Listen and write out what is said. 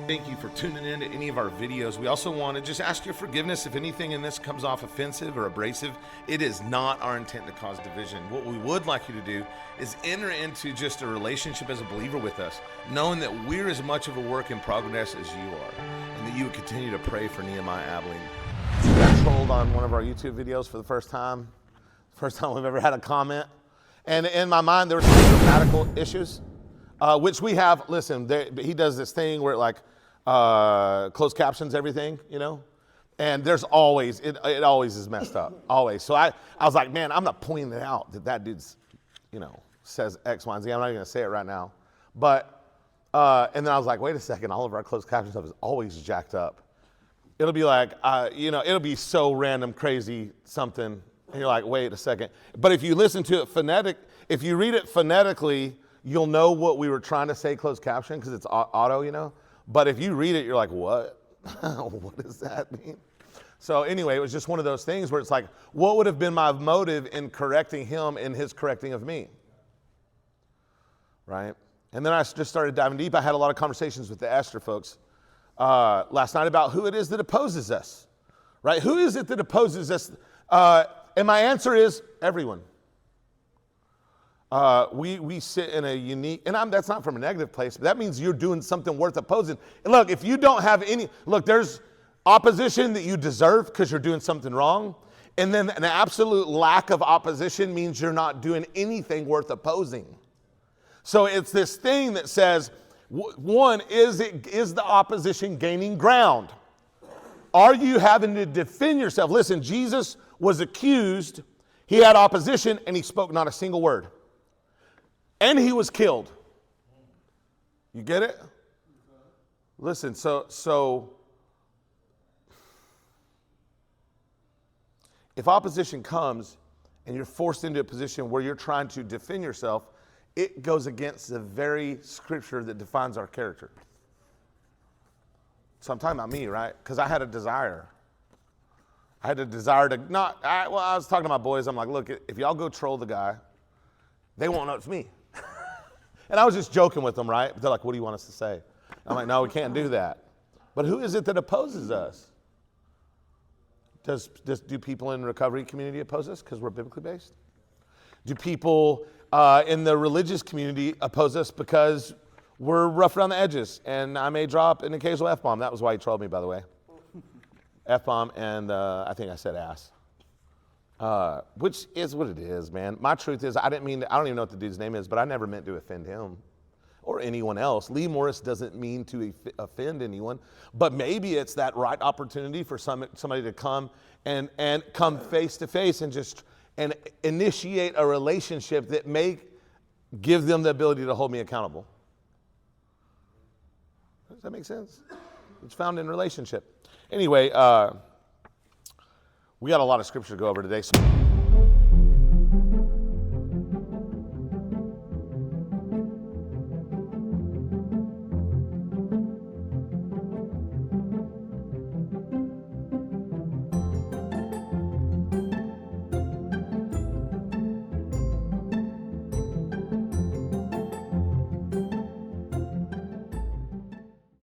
Thank you for tuning in to any of our videos. We also want to just ask your forgiveness if anything in this comes off offensive or abrasive. It is not our intent to cause division. What we would like you to do is enter into just a relationship as a believer with us, knowing that we're as much of a work in progress as you are, and that you would continue to pray for Nehemiah Abilene. We got trolled on one of our YouTube videos for the first time. First time we've ever had a comment. And in my mind, there were some grammatical issues, which we have. Listen, he does this thing where closed captions everything, you know? And there's always, it always is messed up, always. So I was like, man, I'm not pointing it out that dude's, says X, Y, and Z. I'm not even gonna say it right now. But, and then I was like, wait a second, all of our closed caption stuff is always jacked up. It'll be like, it'll be so random, crazy something. And you're like, wait a second. But if you listen to it if you read it phonetically, you'll know what we were trying to say closed caption because it's auto, But if you read it, you're like, what? What does that mean? So anyway, it was just one of those things where it's like, what would have been my motive in correcting him in his correcting of me? Right? And then I just started diving deep. I had a lot of conversations with the Esther folks last night about who it is that opposes us. Right? Who is it that opposes us? And my answer is everyone. We sit in a unique, and that's not from a negative place, but that means you're doing something worth opposing. And look, if you don't have there's opposition that you deserve because you're doing something wrong. And then an absolute lack of opposition means you're not doing anything worth opposing. So it's this thing that says, one, is the opposition gaining ground? Are you having to defend yourself? Listen, Jesus was accused, he had opposition, and he spoke not a single word. And he was killed. You get it? Listen, so if opposition comes and you're forced into a position where you're trying to defend yourself, it goes against the very scripture that defines our character. So I'm talking about me, right? Because I had a desire. I had a desire to I was talking to my boys. I'm like, look, if y'all go troll the guy, they won't know it's me. And I was just joking with them, right? They're like, what do you want us to say? I'm like, no, we can't do that. But who is it that opposes us? Do people in the recovery community oppose us because we're biblically based? Do people in the religious community oppose us because we're rough around the edges and I may drop an occasional F-bomb? That was why he trolled me, by the way. F-bomb and I think I said ass. Which is what it is, man. My truth is, I don't even know what the dude's name is, but I never meant to offend him or anyone else. Lee Morris doesn't mean to offend anyone, but maybe it's that right opportunity for somebody to come and come face to face and initiate a relationship that may give them the ability to hold me accountable. Does that make sense? It's found in relationship. Anyway, we got a lot of scripture to go over today. So